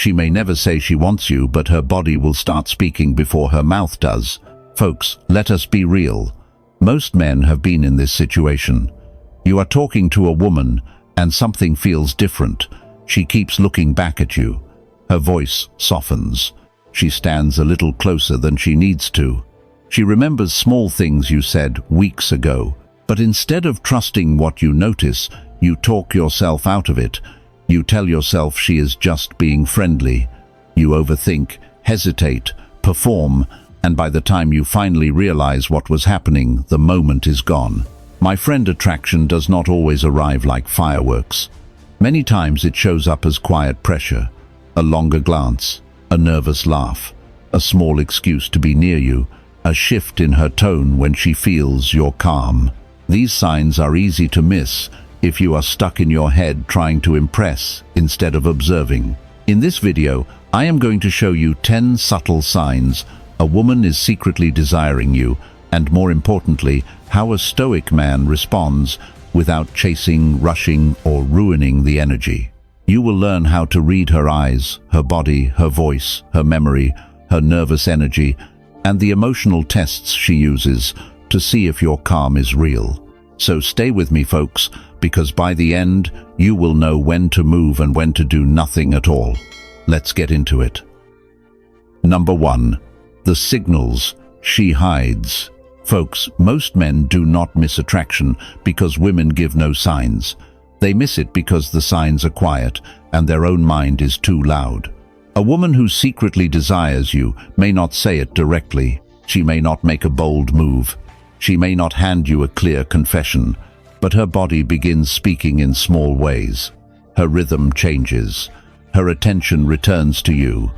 She may never say she wants you, but her body will start speaking before her mouth does. Folks, let us be real. Most men have been in this situation. You are talking to a woman, and something feels different. She keeps looking back at you. Her voice softens. She stands a little closer than she needs to. She remembers small things you said weeks ago, but instead of trusting what you notice, you talk yourself out of it. You tell yourself she is just being friendly. You overthink, hesitate, perform, and by the time you finally realize what was happening, the moment is gone. My friend, attraction does not always arrive like fireworks. Many times it shows up as quiet pressure, a longer glance, a nervous laugh, a small excuse to be near you, a shift in her tone when she feels you're calm. These signs are easy to miss if you are stuck in your head trying to impress instead of observing. In this video, I am going to show you 10 subtle signs a woman is secretly desiring you, and more importantly, how a Stoic man responds without chasing, rushing, or ruining the energy. You will learn how to read her eyes, her body, her voice, her memory, her nervous energy, and the emotional tests she uses to see if your calm is real. So stay with me, folks, because by the end, you will know when to move and when to do nothing at all. Let's get into it. Number 1. The signals she hides. Folks, most men do not miss attraction because women give no signs. They miss it because the signs are quiet and their own mind is too loud. A woman who secretly desires you may not say it directly. She may not make a bold move. She may not hand you a clear confession, but her body begins speaking in small ways. Her rhythm changes. Her attention returns to you.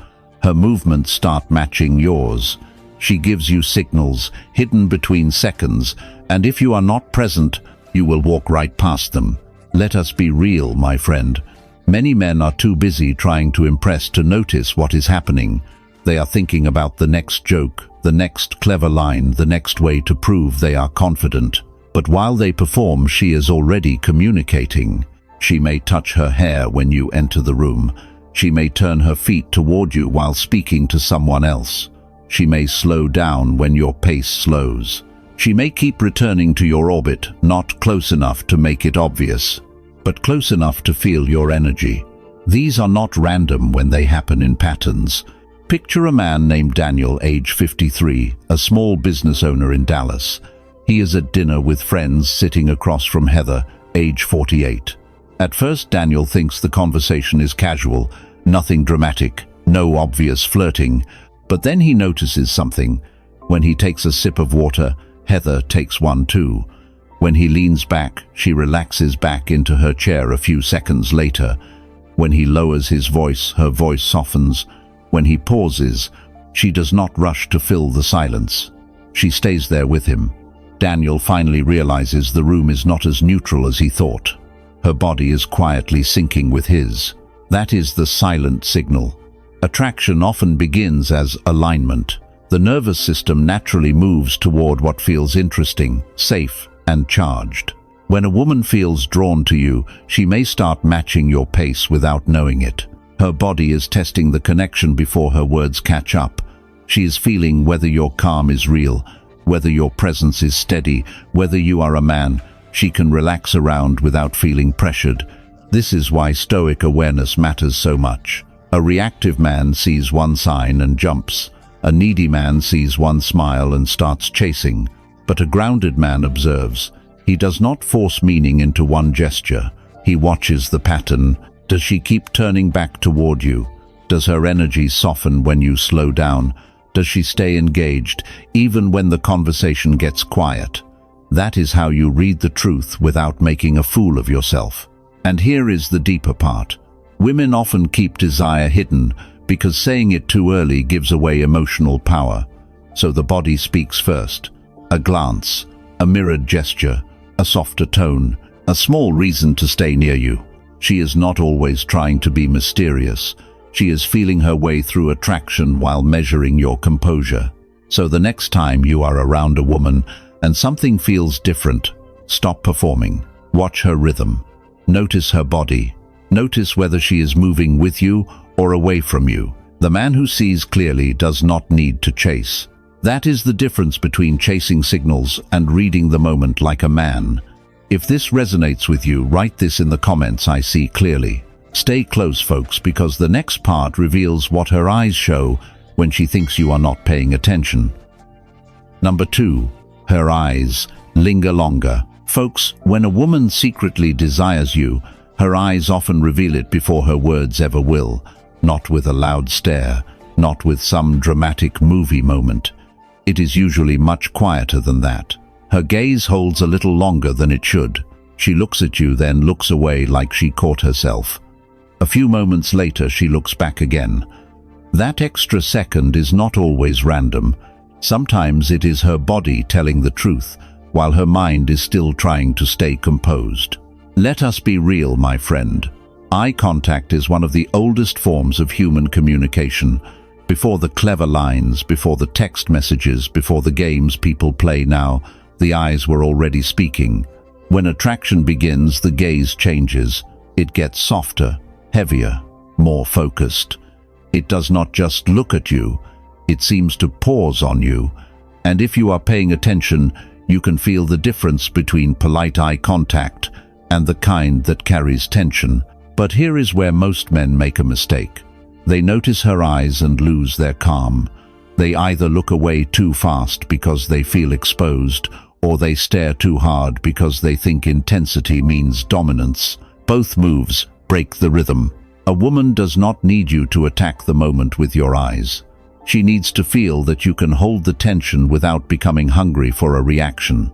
Her movements start matching yours. She gives you signals hidden between seconds, and if you are not present, you will walk right past them. Let us be real, my friend. Many men are too busy trying to impress to notice what is happening. They are thinking about the next joke, the next clever line, the next way to prove they are confident. But while they perform, she is already communicating. She may touch her hair when you enter the room. She may turn her feet toward you while speaking to someone else. She may slow down when your pace slows. She may keep returning to your orbit, not close enough to make it obvious, but close enough to feel your energy. These are not random when they happen in patterns. Picture a man named Daniel, age 53, a small business owner in Dallas. He is at dinner with friends sitting across from Heather, age 48. At first, Daniel thinks the conversation is casual, nothing dramatic, no obvious flirting. But then he notices something. When he takes a sip of water, Heather takes one too. When he leans back, she relaxes back into her chair a few seconds later. When he lowers his voice, her voice softens. When he pauses, she does not rush to fill the silence. She stays there with him. Daniel finally realizes the room is not as neutral as he thought. Her body is quietly syncing with his. That is the silent signal. Attraction often begins as alignment. The nervous system naturally moves toward what feels interesting, safe, and charged. When a woman feels drawn to you, she may start matching your pace without knowing it. Her body is testing the connection before her words catch up. She is feeling whether your calm is real, whether your presence is steady, whether you are a man she can relax around without feeling pressured. This is why Stoic awareness matters so much. A reactive man sees one sign and jumps. A needy man sees one smile and starts chasing. But a grounded man observes. He does not force meaning into one gesture. He watches the pattern. Does she keep turning back toward you? Does her energy soften when you slow down? Does she stay engaged, even when the conversation gets quiet? That is how you read the truth without making a fool of yourself. And here is the deeper part. Women often keep desire hidden because saying it too early gives away emotional power. So the body speaks first. A glance, a mirrored gesture, a softer tone, a small reason to stay near you. She is not always trying to be mysterious. She is feeling her way through attraction while measuring your composure. So the next time you are around a woman and something feels different, stop performing. Watch her rhythm. Notice her body. Notice whether she is moving with you or away from you. The man who sees clearly does not need to chase. That is the difference between chasing signals and reading the moment like a man. If this resonates with you, write this in the comments. I see clearly. Stay close, folks, because the next part reveals what her eyes show when she thinks you are not paying attention. Number 2. Her eyes linger longer. Folks, when a woman secretly desires you, her eyes often reveal it before her words ever will. Not with a loud stare, not with some dramatic movie moment. It is usually much quieter than that. Her gaze holds a little longer than it should. She looks at you, then looks away like she caught herself. A few moments later, she looks back again. That extra second is not always random. Sometimes it is her body telling the truth, while her mind is still trying to stay composed. Let us be real, my friend. Eye contact is one of the oldest forms of human communication. Before the clever lines, before the text messages, before the games people play now, the eyes were already speaking. When attraction begins, the gaze changes. It gets softer, heavier, more focused. It does not just look at you, it seems to pause on you. And if you are paying attention, you can feel the difference between polite eye contact and the kind that carries tension. But here is where most men make a mistake. They notice her eyes and lose their calm. They either look away too fast because they feel exposed, or they stare too hard because they think intensity means dominance. Both moves break the rhythm. A woman does not need you to attack the moment with your eyes. She needs to feel that you can hold the tension without becoming hungry for a reaction.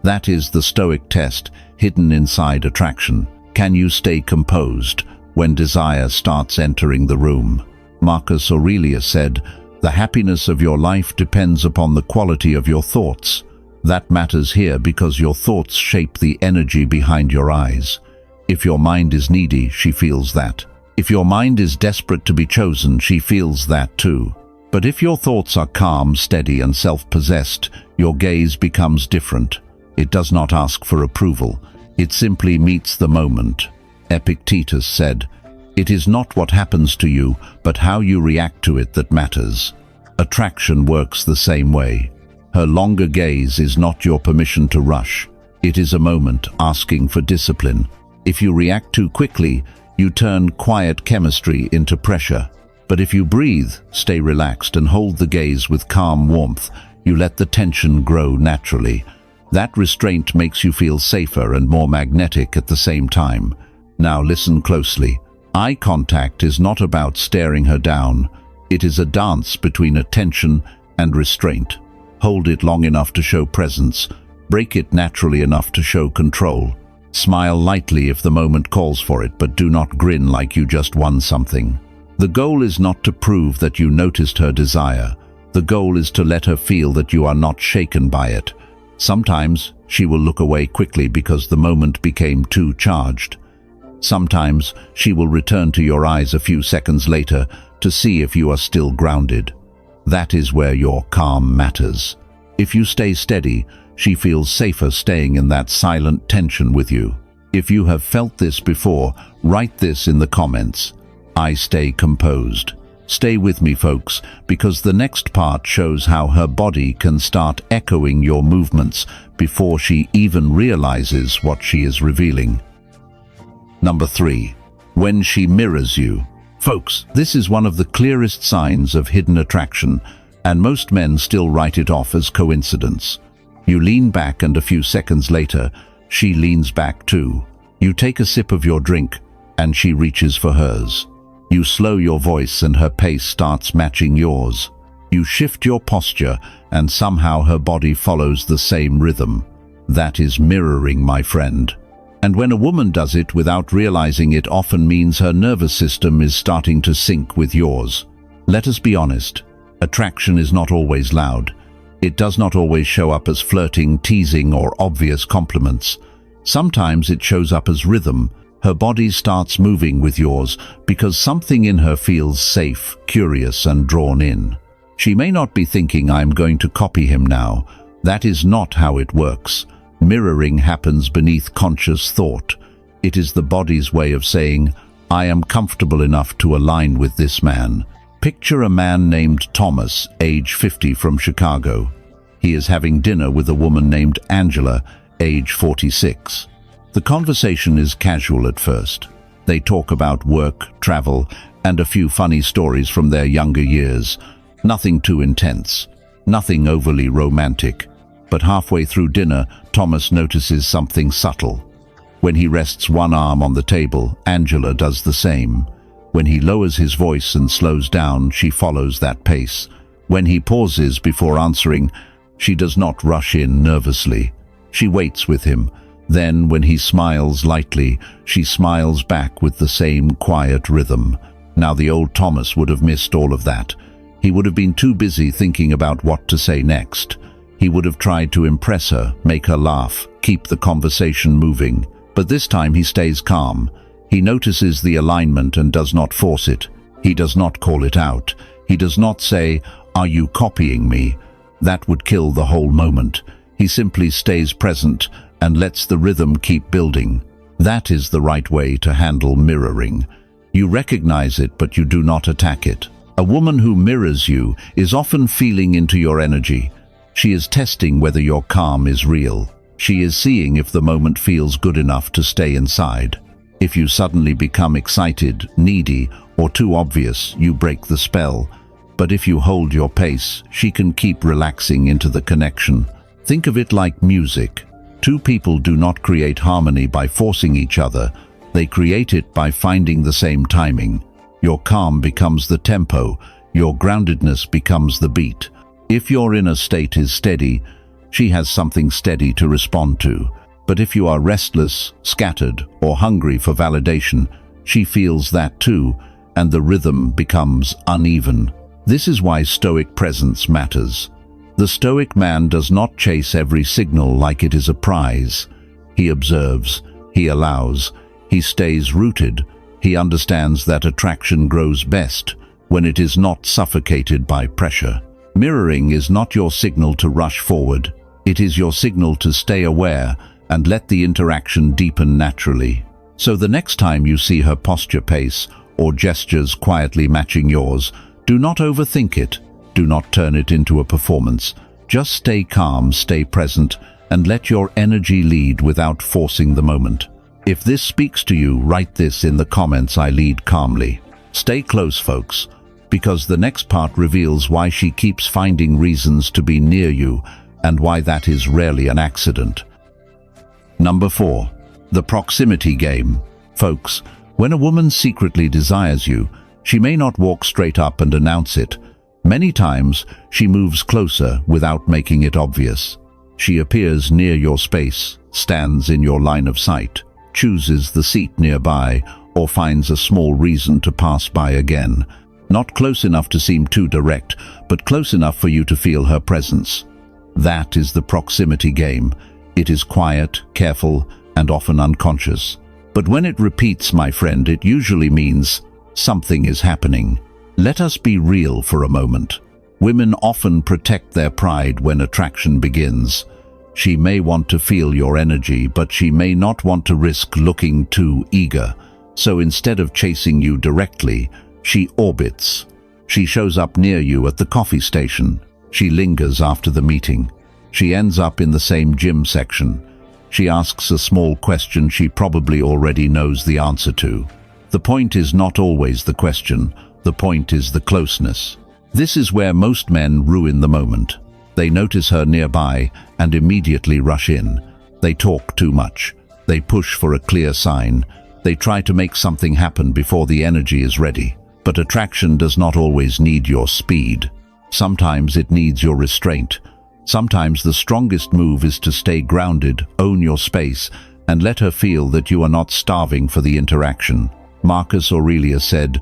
That is the Stoic test hidden inside attraction. Can you stay composed when desire starts entering the room? Marcus Aurelius said, "The happiness of your life depends upon the quality of your thoughts." That matters here because your thoughts shape the energy behind your eyes. If your mind is needy, she feels that. If your mind is desperate to be chosen, she feels that too. But if your thoughts are calm, steady, and self-possessed, your gaze becomes different. It does not ask for approval. It simply meets the moment. Epictetus said, "It is not what happens to you, but how you react to it that matters." Attraction works the same way. Her longer gaze is not your permission to rush. It is a moment asking for discipline. If you react too quickly, you turn quiet chemistry into pressure. But if you breathe, stay relaxed, and hold the gaze with calm warmth, you let the tension grow naturally. That restraint makes you feel safer and more magnetic at the same time. Now listen closely. Eye contact is not about staring her down. It is a dance between attention and restraint. Hold it long enough to show presence. Break it naturally enough to show control. Smile lightly if the moment calls for it, but do not grin like you just won something. The goal is not to prove that you noticed her desire. The goal is to let her feel that you are not shaken by it. Sometimes she will look away quickly because the moment became too charged. Sometimes she will return to your eyes a few seconds later to see if you are still grounded. That is where your calm matters. If you stay steady, she feels safer staying in that silent tension with you. If you have felt this before, write this in the comments. I stay composed. Stay with me, folks, because the next part shows how her body can start echoing your movements before she even realizes what she is revealing. Number 3. When she mirrors you. Folks, this is one of the clearest signs of hidden attraction, and most men still write it off as coincidence. You lean back and a few seconds later, she leans back too. You take a sip of your drink, and she reaches for hers. You slow your voice and her pace starts matching yours. You shift your posture and somehow her body follows the same rhythm. That is mirroring, my friend. And when a woman does it without realizing it often means her nervous system is starting to sync with yours. Let us be honest. Attraction is not always loud. It does not always show up as flirting, teasing, or obvious compliments. Sometimes it shows up as rhythm. Her body starts moving with yours because something in her feels safe, curious, and drawn in. She may not be thinking, "I'm going to copy him now." That is not how it works. Mirroring happens beneath conscious thought. It is the body's way of saying, I am comfortable enough to align with this man. Picture a man named Thomas, age 50, from Chicago. He is having dinner with a woman named Angela, age 46. The conversation is casual at first. They talk about work, travel, and a few funny stories from their younger years. Nothing too intense, nothing overly romantic. But halfway through dinner, Thomas notices something subtle. When he rests one arm on the table, Angela does the same. When he lowers his voice and slows down, she follows that pace. When he pauses before answering, she does not rush in nervously. She waits with him. Then, when he smiles lightly, she smiles back with the same quiet rhythm. Now, the old Thomas would have missed all of that. He would have been too busy thinking about what to say next. He would have tried to impress her, make her laugh, keep the conversation moving. But this time he stays calm. He notices the alignment and does not force it. He does not call it out. He does not say, "Are you copying me?" That would kill the whole moment. He simply stays present and lets the rhythm keep building. That is the right way to handle mirroring. You recognize it, but you do not attack it. A woman who mirrors you is often feeling into your energy. She is testing whether your calm is real. She is seeing if the moment feels good enough to stay inside. If you suddenly become excited, needy, or too obvious, you break the spell. But if you hold your pace, she can keep relaxing into the connection. Think of it like music. Two people do not create harmony by forcing each other. They create it by finding the same timing. Your calm becomes the tempo. Your groundedness becomes the beat. If your inner state is steady, she has something steady to respond to. But if you are restless, scattered, or hungry for validation, she feels that too, and the rhythm becomes uneven. This is why Stoic presence matters. The Stoic man does not chase every signal like it is a prize. He observes, he allows, he stays rooted. He understands that attraction grows best when it is not suffocated by pressure. Mirroring is not your signal to rush forward. It is your signal to stay aware and let the interaction deepen naturally. So the next time you see her posture pace or gestures quietly matching yours, do not overthink it. Do not turn it into a performance. Just stay calm, stay present, and let your energy lead without forcing the moment. If this speaks to you, write this in the comments: I lead calmly. Stay close, folks, because the next part reveals why she keeps finding reasons to be near you and why that is rarely an accident. Number 4. The proximity game. Folks, when a woman secretly desires you, she may not walk straight up and announce it. Many times, she moves closer without making it obvious. She appears near your space, stands in your line of sight, chooses the seat nearby, or finds a small reason to pass by again. Not close enough to seem too direct, but close enough for you to feel her presence. That is the proximity game. It is quiet, careful, and often unconscious. But when it repeats, my friend, it usually means something is happening. Let us be real for a moment. Women often protect their pride when attraction begins. She may want to feel your energy, but she may not want to risk looking too eager. So instead of chasing you directly, she orbits. She shows up near you at the coffee station. She lingers after the meeting. She ends up in the same gym section. She asks a small question she probably already knows the answer to. The point is not always the question. The point is the closeness. This is where most men ruin the moment. They notice her nearby and immediately rush in. They talk too much. They push for a clear sign. They try to make something happen before the energy is ready. But attraction does not always need your speed. Sometimes it needs your restraint. Sometimes the strongest move is to stay grounded, own your space, and let her feel that you are not starving for the interaction. Marcus Aurelius said,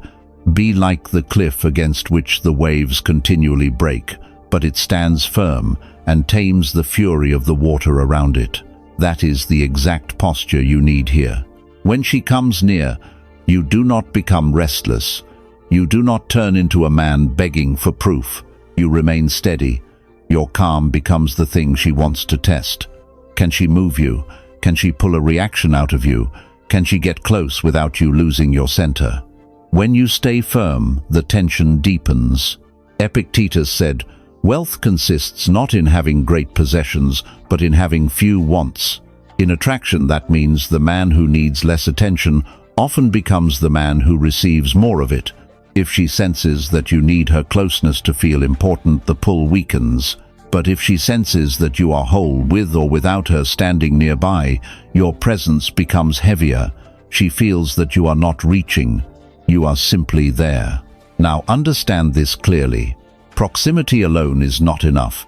"Be like the cliff against which the waves continually break, but it stands firm and tames the fury of the water around it." That is the exact posture you need here. When she comes near, you do not become restless. You do not turn into a man begging for proof. You remain steady. Your calm becomes the thing she wants to test. Can she move you? Can she pull a reaction out of you? Can she get close without you losing your center? When you stay firm, the tension deepens. Epictetus said, "Wealth consists not in having great possessions, but in having few wants." In attraction, that means the man who needs less attention often becomes the man who receives more of it. If she senses that you need her closeness to feel important, the pull weakens. But if she senses that you are whole with or without her standing nearby, your presence becomes heavier. She feels that you are not reaching. You are simply there. Now understand this clearly. Proximity alone is not enough.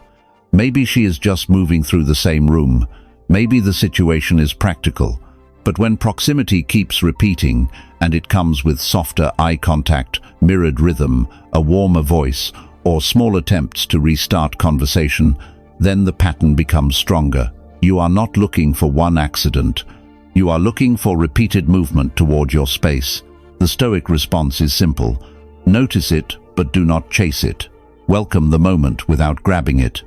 Maybe she is just moving through the same room. Maybe the situation is practical. But when proximity keeps repeating, and it comes with softer eye contact, mirrored rhythm, a warmer voice, or small attempts to restart conversation, then the pattern becomes stronger. You are not looking for one accident. You are looking for repeated movement toward your space. The Stoic response is simple. Notice it, but do not chase it. Welcome the moment without grabbing it.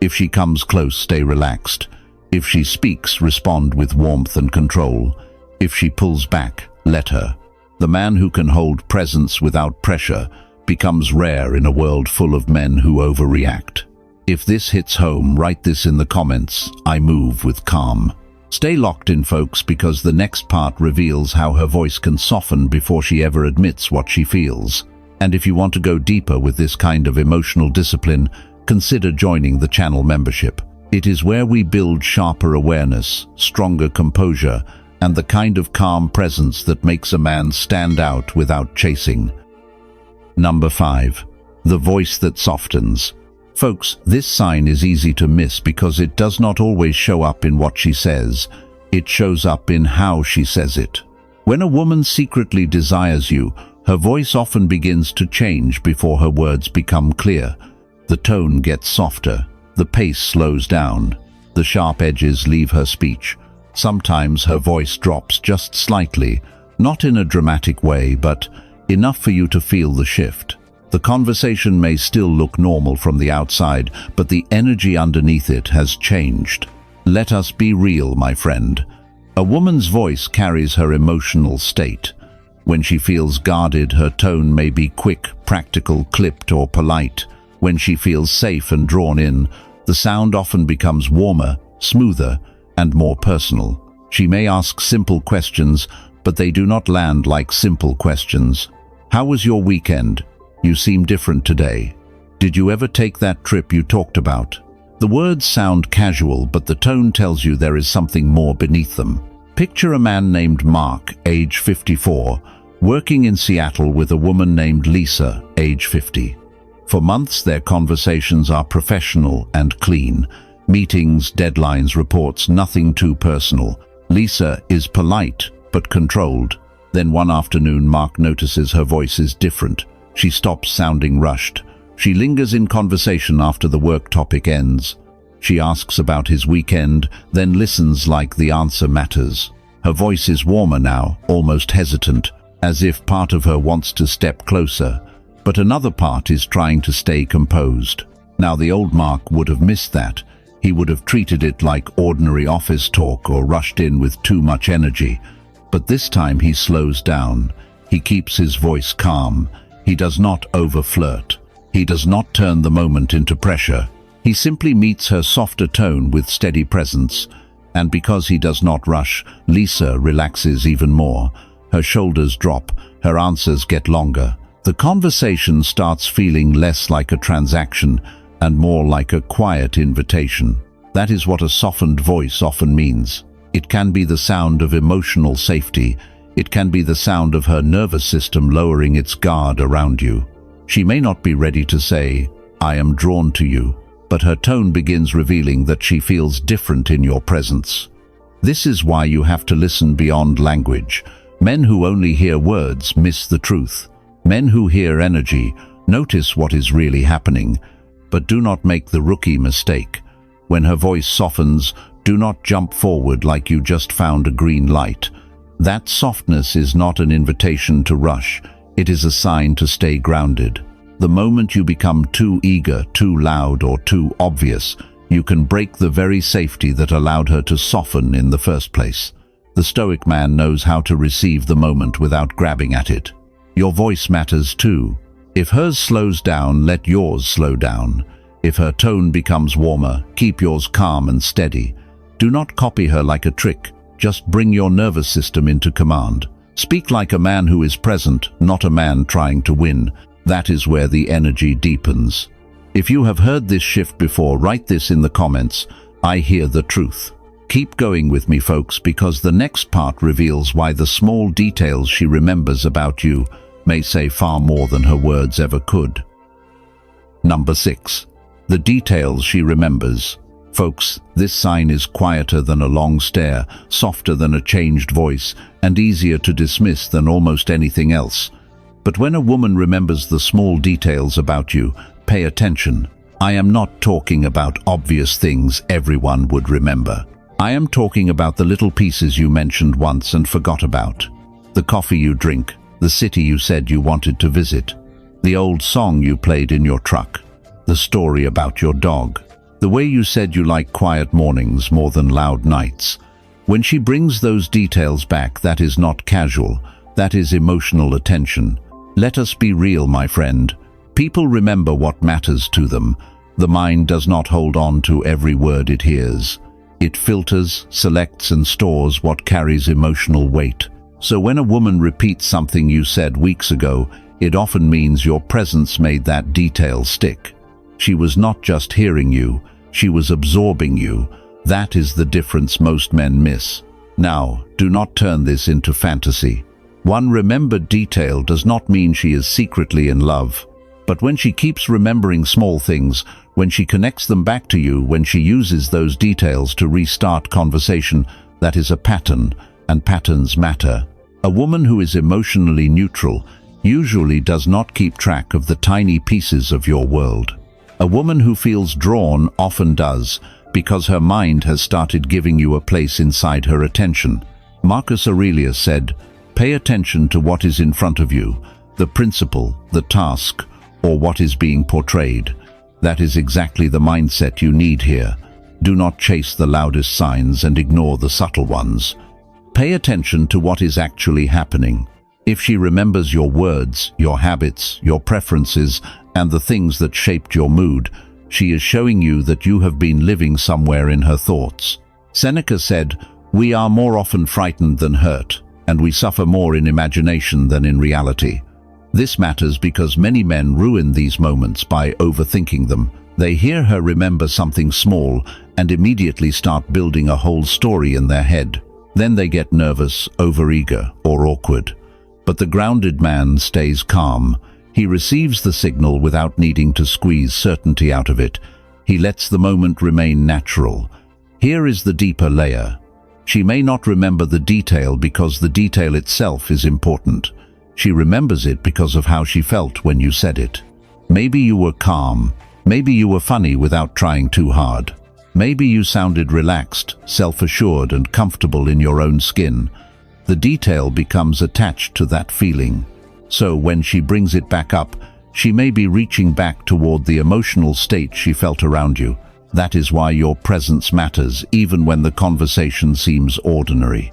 If she comes close, stay relaxed. If she speaks, respond with warmth and control. If she pulls back, let her. The man who can hold presence without pressure becomes rare in a world full of men who overreact. If this hits home, write this in the comments. I move with calm. Stay locked in, folks, because the next part reveals how her voice can soften before she ever admits what she feels. And if you want to go deeper with this kind of emotional discipline, consider joining the channel membership. It is where we build sharper awareness, stronger composure, and the kind of calm presence that makes a man stand out without chasing. Number 5. The voice that softens. Folks, this sign is easy to miss because it does not always show up in what she says. It shows up in how she says it. When a woman secretly desires you, her voice often begins to change before her words become clear. The tone gets softer. The pace slows down. The sharp edges leave her speech. Sometimes her voice drops just slightly, not in a dramatic way, but enough for you to feel the shift. The conversation may still look normal from the outside, but the energy underneath it has changed. Let us be real, my friend. A woman's voice carries her emotional state. When she feels guarded, her tone may be quick, practical, clipped, or polite. When she feels safe and drawn in, the sound often becomes warmer, smoother, and more personal. She may ask simple questions, but they do not land like simple questions. How was your weekend? You seem different today. Did you ever take that trip you talked about? The words sound casual, but the tone tells you there is something more beneath them. Picture a man named Mark, age 54, working in Seattle with a woman named Lisa, age 50. For months, their conversations are professional and clean. Meetings, deadlines, reports, nothing too personal. Lisa is polite, but controlled. Then one afternoon, Mark notices her voice is different. She stops sounding rushed. She lingers in conversation after the work topic ends. She asks about his weekend, then listens like the answer matters. Her voice is warmer now, almost hesitant, as if part of her wants to step closer, but another part is trying to stay composed. Now, the old Mark would have missed that. He would have treated it like ordinary office talk or rushed in with too much energy. But this time he slows down. He keeps his voice calm. He does not over-flirt. He does not turn the moment into pressure. He simply meets her softer tone with steady presence. And because he does not rush, Lisa relaxes even more. Her shoulders drop. Her answers get longer. The conversation starts feeling less like a transaction and more like a quiet invitation. That is what a softened voice often means. It can be the sound of emotional safety. It can be the sound of her nervous system lowering its guard around you. She may not be ready to say, "I am drawn to you," but her tone begins revealing that she feels different in your presence. This is why you have to listen beyond language. Men who only hear words miss the truth. Men who hear energy notice what is really happening. But do not make the rookie mistake. When her voice softens, do not jump forward like you just found a green light. That softness is not an invitation to rush. It is a sign to stay grounded. The moment you become too eager, too loud, or too obvious, you can break the very safety that allowed her to soften in the first place. The Stoic man knows how to receive the moment without grabbing at it. Your voice matters too. If hers slows down, let yours slow down. If her tone becomes warmer, keep yours calm and steady. Do not copy her like a trick. Just bring your nervous system into command. Speak like a man who is present, not a man trying to win. That is where the energy deepens. If you have heard this shift before, write this in the comments. I hear the truth. Keep going with me, folks, because the next part reveals why the small details she remembers about you may say far more than her words ever could. Number 6. The details she remembers. Folks, this sign is quieter than a long stare, softer than a changed voice, and easier to dismiss than almost anything else. But when a woman remembers the small details about you, pay attention. I am not talking about obvious things everyone would remember. I am talking about the little pieces you mentioned once and forgot about. The coffee you drink, the city you said you wanted to visit, the old song you played in your truck, the story about your dog, the way you said you like quiet mornings more than loud nights. When she brings those details back, that is not casual, that is emotional attention. Let us be real, my friend. People remember what matters to them. The mind does not hold on to every word it hears. It filters, selects, and stores what carries emotional weight. So when a woman repeats something you said weeks ago, it often means your presence made that detail stick. She was not just hearing you, she was absorbing you. That is the difference most men miss. Now, do not turn this into fantasy. One remembered detail does not mean she is secretly in love. But when she keeps remembering small things, when she connects them back to you, when she uses those details to restart conversation, that is a pattern, and patterns matter. A woman who is emotionally neutral usually does not keep track of the tiny pieces of your world. A woman who feels drawn often does, because her mind has started giving you a place inside her attention. Marcus Aurelius said, "Pay attention to what is in front of you, the principle, the task, or what is being portrayed." That is exactly the mindset you need here. Do not chase the loudest signs and ignore the subtle ones. Pay attention to what is actually happening. If she remembers your words, your habits, your preferences, and the things that shaped your mood, she is showing you that you have been living somewhere in her thoughts. Seneca said, "We are more often frightened than hurt, and we suffer more in imagination than in reality." This matters because many men ruin these moments by overthinking them. They hear her remember something small and immediately start building a whole story in their head. Then they get nervous, overeager, or awkward. But the grounded man stays calm. He receives the signal without needing to squeeze certainty out of it. He lets the moment remain natural. Here is the deeper layer. She may not remember the detail because the detail itself is important. She remembers it because of how she felt when you said it. Maybe you were calm. Maybe you were funny without trying too hard. Maybe you sounded relaxed, self-assured, and comfortable in your own skin. The detail becomes attached to that feeling. So when she brings it back up, she may be reaching back toward the emotional state she felt around you. That is why your presence matters, even when the conversation seems ordinary.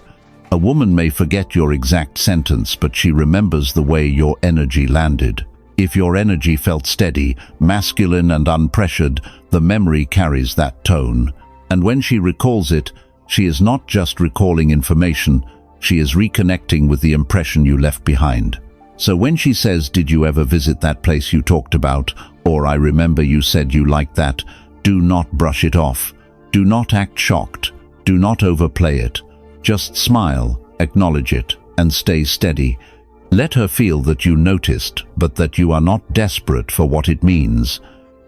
A woman may forget your exact sentence, but she remembers the way your energy landed. If your energy felt steady, masculine, and unpressured, the memory carries that tone. And when she recalls it, she is not just recalling information, she is reconnecting with the impression you left behind. So when she says, "Did you ever visit that place you talked about?" or "I remember you said you liked that," do not brush it off. Do not act shocked. Do not overplay it. Just smile, acknowledge it, and stay steady. Let her feel that you noticed, but that you are not desperate for what it means.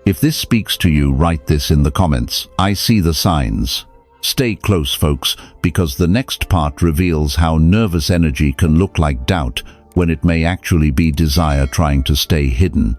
If this speaks to you, write this in the comments. I see the signs. Stay close, folks, because the next part reveals how nervous energy can look like doubt when it may actually be desire trying to stay hidden.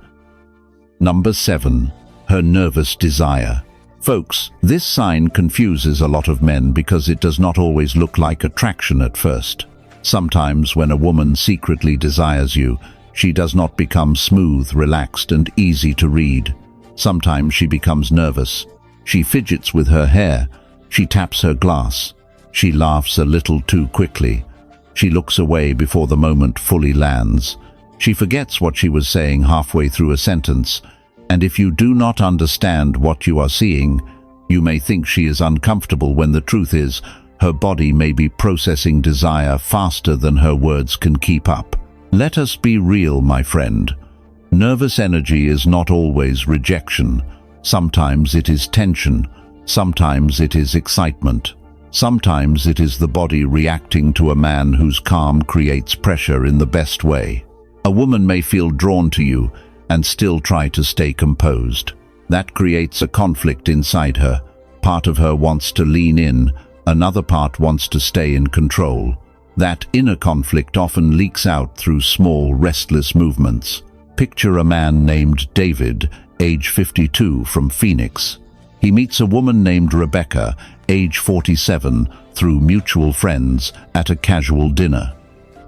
Number 7. Her nervous desire. Folks, this sign confuses a lot of men because it does not always look like attraction at first. Sometimes when a woman secretly desires you, she does not become smooth, relaxed, and easy to read. Sometimes she becomes nervous. She fidgets with her hair. She taps her glass. She laughs a little too quickly. She looks away before the moment fully lands. She forgets what she was saying halfway through a sentence, and if you do not understand what you are seeing, you may think she is uncomfortable when the truth is, her body may be processing desire faster than her words can keep up. Let us be real, my friend. Nervous energy is not always rejection. Sometimes it is tension. Sometimes it is excitement. Sometimes it is the body reacting to a man whose calm creates pressure in the best way. A woman may feel drawn to you and still try to stay composed. That creates a conflict inside her. Part of her wants to lean in, another part wants to stay in control. That inner conflict often leaks out through small, restless movements. Picture a man named David, age 52, from Phoenix. He meets a woman named Rebecca, age 47, through mutual friends at a casual dinner.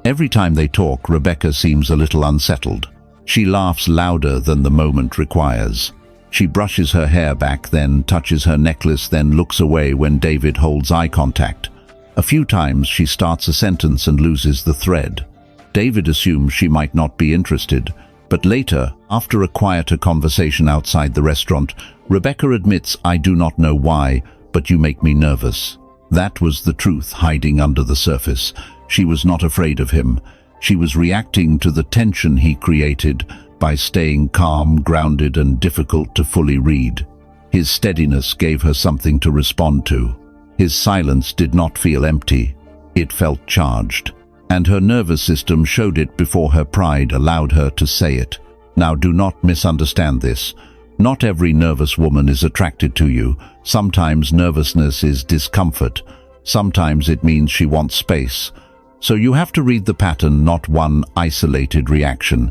Every time they talk, Rebecca seems a little unsettled. She laughs louder than the moment requires. She brushes her hair back, then touches her necklace, then looks away when David holds eye contact. A few times she starts a sentence and loses the thread. David assumes she might not be interested, but later, after a quieter conversation outside the restaurant, Rebecca admits, "I do not know why, but you make me nervous." That was the truth hiding under the surface. She was not afraid of him. She was reacting to the tension he created by staying calm, grounded, and difficult to fully read. His steadiness gave her something to respond to. His silence did not feel empty. It felt charged. And her nervous system showed it before her pride allowed her to say it. Now, do not misunderstand this. Not every nervous woman is attracted to you. Sometimes nervousness is discomfort. Sometimes it means she wants space. So you have to read the pattern, not one isolated reaction.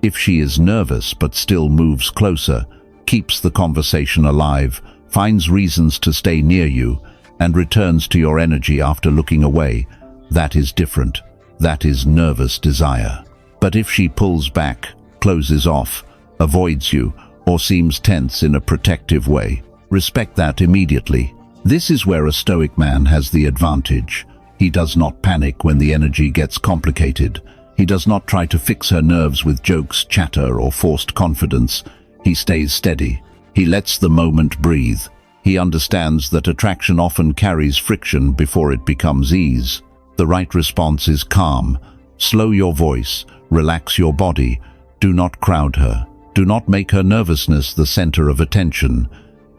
If she is nervous but still moves closer, keeps the conversation alive, finds reasons to stay near you, and returns to your energy after looking away, that is different. That is nervous desire. But if she pulls back, closes off, avoids you, or seems tense in a protective way, respect that immediately. This is where a Stoic man has the advantage. He does not panic when the energy gets complicated. He does not try to fix her nerves with jokes, chatter, or forced confidence. He stays steady. He lets the moment breathe. He understands that attraction often carries friction before it becomes ease. The right response is calm. Slow your voice. Relax your body. Do not crowd her. Do not make her nervousness the center of attention.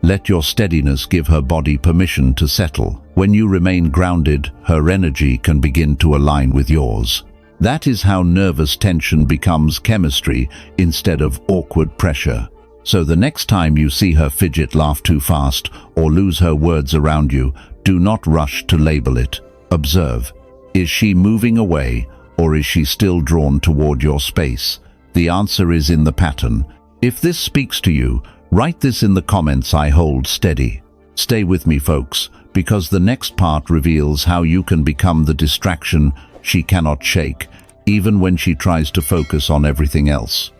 Let your steadiness give her body permission to settle. When you remain grounded, her energy can begin to align with yours. That is how nervous tension becomes chemistry instead of awkward pressure. So the next time you see her fidget, laugh too fast, or lose her words around you, do not rush to label it. Observe. Is she moving away, or is she still drawn toward your space? The answer is in the pattern. If this speaks to you, write this in the comments. I hold steady. Stay with me, folks, because the next part reveals how you can become the distraction she cannot shake, even when she tries to focus on everything else.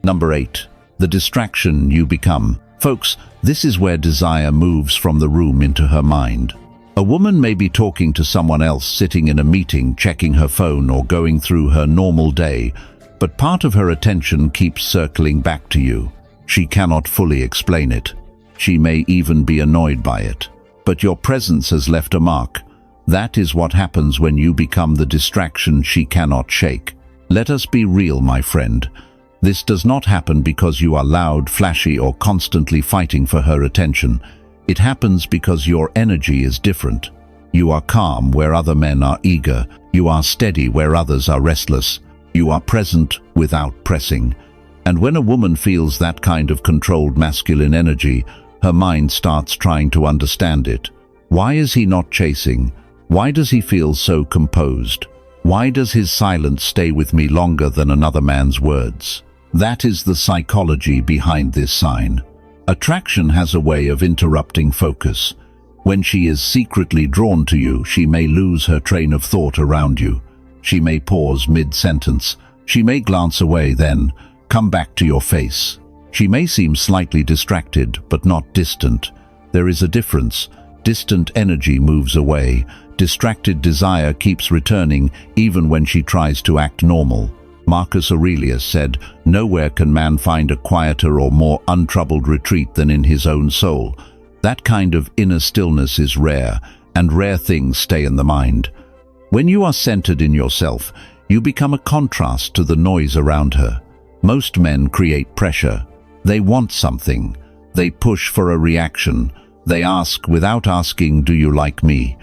Number 8. The distraction you become. Folks, this is where desire moves from the room into her mind. A woman may be talking to someone else, sitting in a meeting, checking her phone, or going through her normal day, but part of her attention keeps circling back to you. She cannot fully explain it. She may even be annoyed by it. But your presence has left a mark. That is what happens when you become the distraction she cannot shake. Let us be real, my friend. This does not happen because you are loud, flashy, or constantly fighting for her attention. It happens because your energy is different. You are calm where other men are eager. You are steady where others are restless. You are present without pressing. And when a woman feels that kind of controlled masculine energy, her mind starts trying to understand it. Why is he not chasing? Why does he feel so composed? Why does his silence stay with me longer than another man's words? That is the psychology behind this sign. Attraction has a way of interrupting focus. When she is secretly drawn to you, she may lose her train of thought around you. She may pause mid-sentence. She may glance away, then come back to your face. She may seem slightly distracted, but not distant. There is a difference. Distant energy moves away. Distracted desire keeps returning even when she tries to act normal. Marcus Aurelius said, "Nowhere can man find a quieter or more untroubled retreat than in his own soul." That kind of inner stillness is rare, and rare things stay in the mind. When you are centered in yourself, you become a contrast to the noise around her. Most men create pressure. They want something. They push for a reaction. They ask without asking, "Do you like me?"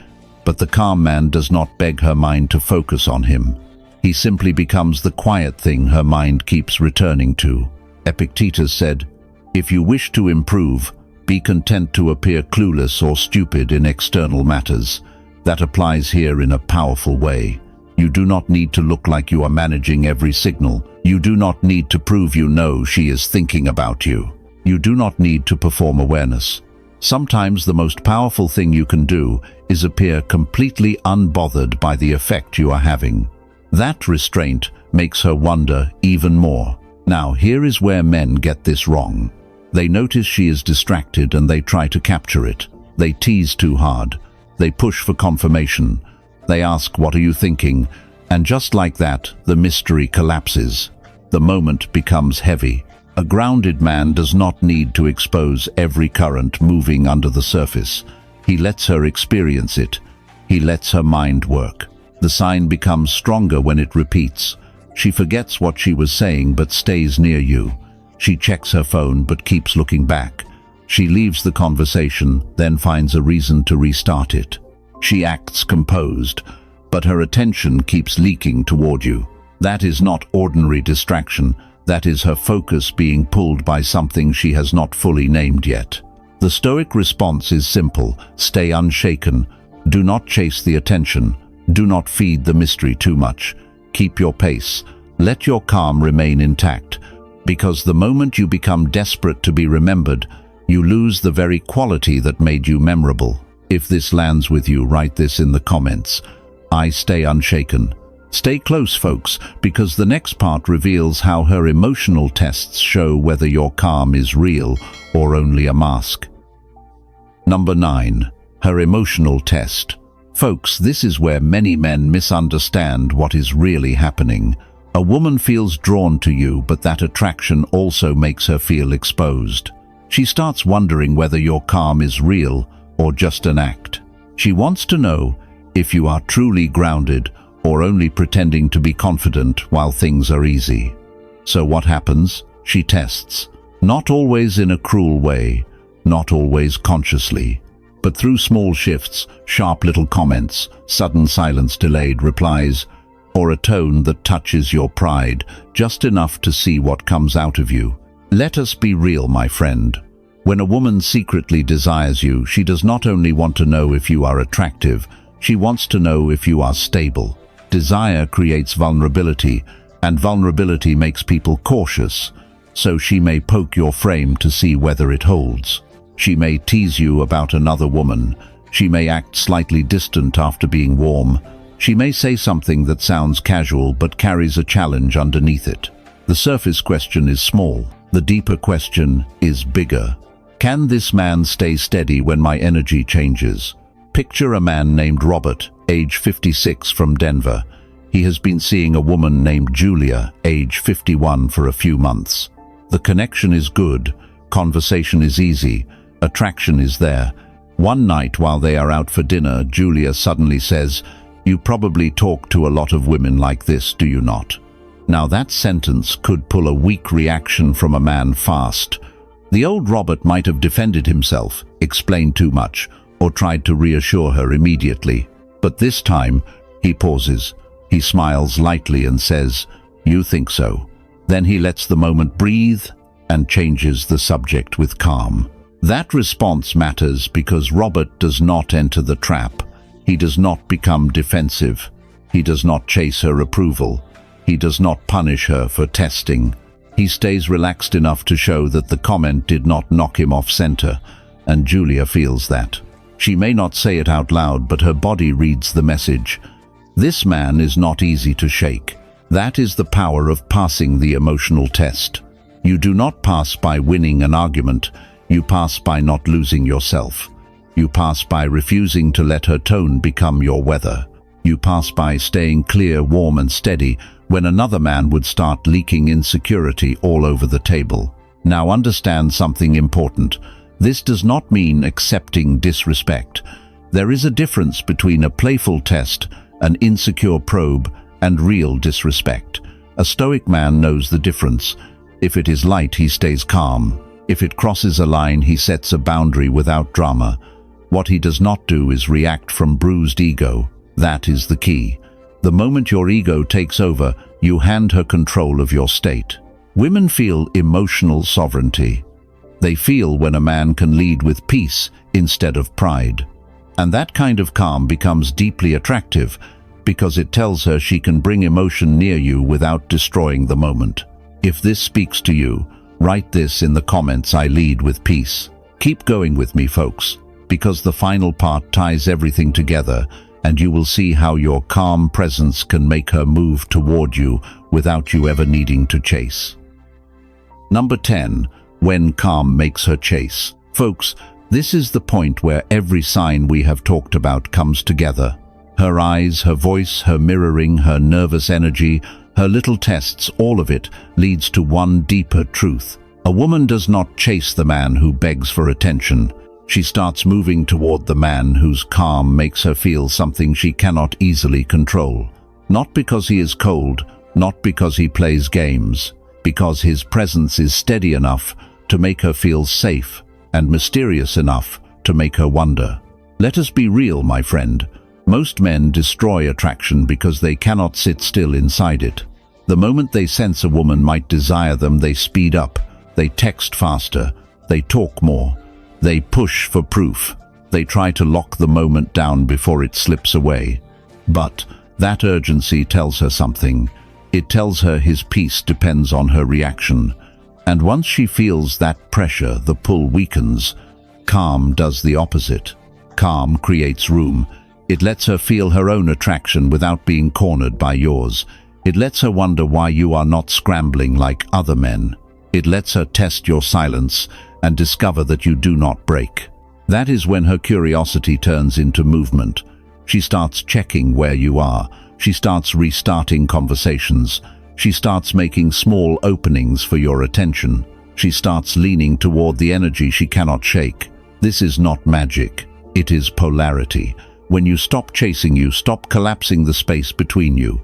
But the calm man does not beg her mind to focus on him. He simply becomes the quiet thing her mind keeps returning to. Epictetus said, "If you wish to improve, be content to appear clueless or stupid in external matters." That applies here in a powerful way. You do not need to look like you are managing every signal. You do not need to prove you know she is thinking about you. You do not need to perform awareness. Sometimes the most powerful thing you can do is appear completely unbothered by the effect you are having. That restraint makes her wonder even more. Now, here is where men get this wrong. They notice she is distracted and they try to capture it. They tease too hard. They push for confirmation. They ask, "What are you thinking?" And just like that, the mystery collapses. The moment becomes heavy. A grounded man does not need to expose every current moving under the surface. He lets her experience it. He lets her mind work. The sign becomes stronger when it repeats. She forgets what she was saying but stays near you. She checks her phone but keeps looking back. She leaves the conversation, then finds a reason to restart it. She acts composed, but her attention keeps leaking toward you. That is not ordinary distraction. That is her focus being pulled by something she has not fully named yet. The Stoic response is simple: stay unshaken. Do not chase the attention. Do not feed the mystery too much. Keep your pace. Let your calm remain intact. Because the moment you become desperate to be remembered, you lose the very quality that made you memorable. If this lands with you, write this in the comments. I stay unshaken. Stay close, folks, because the next part reveals how her emotional tests show whether your calm is real or only a mask. Number 9. Her emotional test. Folks, this is where many men misunderstand what is really happening. A woman feels drawn to you, but that attraction also makes her feel exposed. She starts wondering whether your calm is real or just an act. She wants to know if you are truly grounded or only pretending to be confident while things are easy. So what happens? She tests. Not always in a cruel way, not always consciously, but through small shifts, sharp little comments, sudden silence, delayed replies, or a tone that touches your pride, just enough to see what comes out of you. Let us be real, my friend. When a woman secretly desires you, she does not only want to know if you are attractive, she wants to know if you are stable. Desire creates vulnerability, and vulnerability makes people cautious, so she may poke your frame to see whether it holds. She may tease you about another woman. She may act slightly distant after being warm. She may say something that sounds casual but carries a challenge underneath it. The surface question is small. The deeper question is bigger. Can this man stay steady when my energy changes? Picture a man named Robert, age 56, from Denver. He has been seeing a woman named Julia, age 51, for a few months. The connection is good. Conversation is easy. Attraction is there. One night while they are out for dinner, Julia suddenly says, "You probably talk to a lot of women like this, do you not?" Now that sentence could pull a weak reaction from a man fast. The old Robert might have defended himself, explained too much, or tried to reassure her immediately. But this time, he pauses. He smiles lightly and says, "You think so?" Then he lets the moment breathe and changes the subject with calm. That response matters because Robert does not enter the trap. He does not become defensive. He does not chase her approval. He does not punish her for testing. He stays relaxed enough to show that the comment did not knock him off center, and Julia feels that. She may not say it out loud, but her body reads the message. This man is not easy to shake. That is the power of passing the emotional test. You do not pass by winning an argument. You pass by not losing yourself. You pass by refusing to let her tone become your weather. You pass by staying clear, warm and steady when another man would start leaking insecurity all over the table. Now understand something important. This does not mean accepting disrespect. There is a difference between a playful test, an insecure probe, and real disrespect. A Stoic man knows the difference. If it is light, he stays calm. If it crosses a line, he sets a boundary without drama. What he does not do is react from bruised ego. That is the key. The moment your ego takes over, you hand her control of your state. Women feel emotional sovereignty. They feel when a man can lead with peace instead of pride. And that kind of calm becomes deeply attractive because it tells her she can bring emotion near you without destroying the moment. If this speaks to you, write this in the comments: I lead with peace. Keep going with me, folks, because the final part ties everything together, and you will see how your calm presence can make her move toward you without you ever needing to chase. Number 10. When calm makes her chase. Folks, this is the point where every sign we have talked about comes together. Her eyes, her voice, her mirroring, her nervous energy, her little tests, all of it leads to one deeper truth. A woman does not chase the man who begs for attention. She starts moving toward the man whose calm makes her feel something she cannot easily control. Not because he is cold, not because he plays games, because his presence is steady enough to make her feel safe and mysterious enough to make her wonder. Let us be real, my friend. Most men destroy attraction because they cannot sit still inside it. The moment they sense a woman might desire them, they speed up, they text faster, they talk more, they push for proof, they try to lock the moment down before it slips away. But that urgency tells her something. It tells her his peace depends on her reaction. And once she feels that pressure, the pull weakens. Calm does the opposite. Calm creates room. It lets her feel her own attraction without being cornered by yours. It lets her wonder why you are not scrambling like other men. It lets her test your silence and discover that you do not break. That is when her curiosity turns into movement. She starts checking where you are. She starts restarting conversations. She starts making small openings for your attention. She starts leaning toward the energy she cannot shake. This is not magic. It is polarity. When you stop chasing, you stop collapsing the space between you.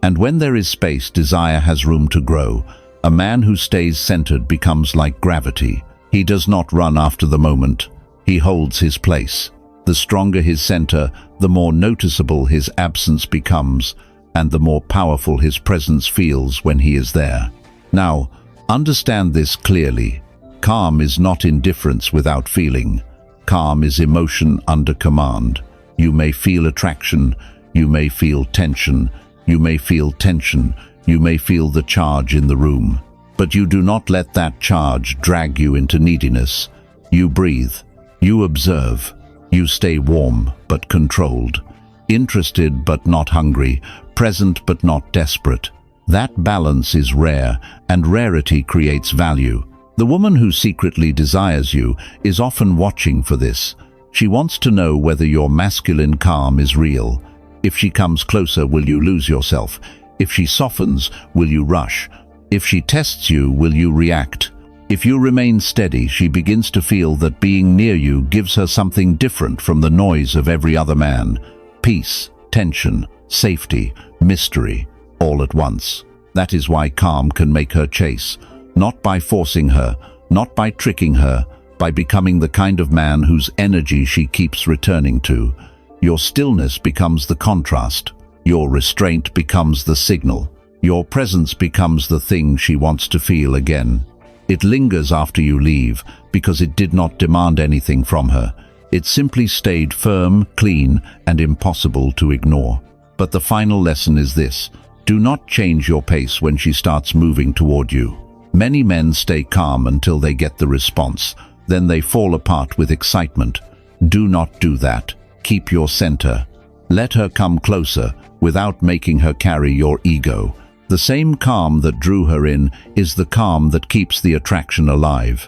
And when there is space, desire has room to grow. A man who stays centered becomes like gravity. He does not run after the moment. He holds his place. The stronger his center, the more noticeable his absence becomes, and the more powerful his presence feels when he is there. Now, understand this clearly. Calm is not indifference without feeling. Calm is emotion under command. You may feel attraction, you may feel tension, you may feel tension, you may feel the charge in the room. But you do not let that charge drag you into neediness. You breathe, you observe, you stay warm but controlled, interested but not hungry, present but not desperate. That balance is rare, and rarity creates value. The woman who secretly desires you is often watching for this. She wants to know whether your masculine calm is real. If she comes closer, will you lose yourself? If she softens, will you rush? If she tests you, will you react? If you remain steady, she begins to feel that being near you gives her something different from the noise of every other man. Peace, tension, safety, mystery, all at once. That is why calm can make her chase. Not by forcing her, not by tricking her, by becoming the kind of man whose energy she keeps returning to. Your stillness becomes the contrast. Your restraint becomes the signal. Your presence becomes the thing she wants to feel again. It lingers after you leave because it did not demand anything from her. It simply stayed firm, clean, and impossible to ignore. But the final lesson is this: do not change your pace when she starts moving toward you. Many men stay calm until they get the response. Then they fall apart with excitement. Do not do that. Keep your center. Let her come closer without making her carry your ego. The same calm that drew her in is the calm that keeps the attraction alive.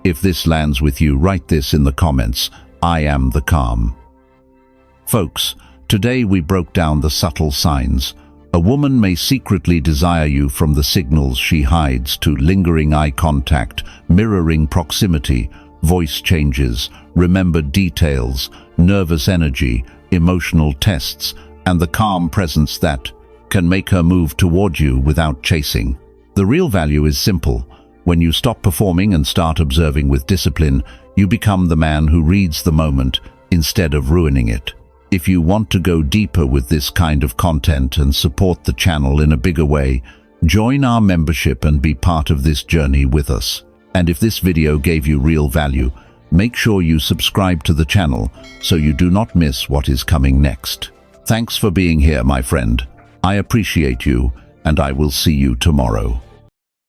If this lands with you, write this in the comments: I am the calm. Folks, today we broke down the subtle signs. A woman may secretly desire you, from the signals she hides to lingering eye contact, mirroring proximity, voice changes, remembered details, nervous energy, emotional tests, and the calm presence that can make her move toward you without chasing. The real value is simple. When you stop performing and start observing with discipline, you become the man who reads the moment instead of ruining it. If you want to go deeper with this kind of content and support the channel in a bigger way, join our membership and be part of this journey with us. And if this video gave you real value, make sure you subscribe to the channel so you do not miss what is coming next. Thanks for being here, my friend. I appreciate you, and I will see you tomorrow.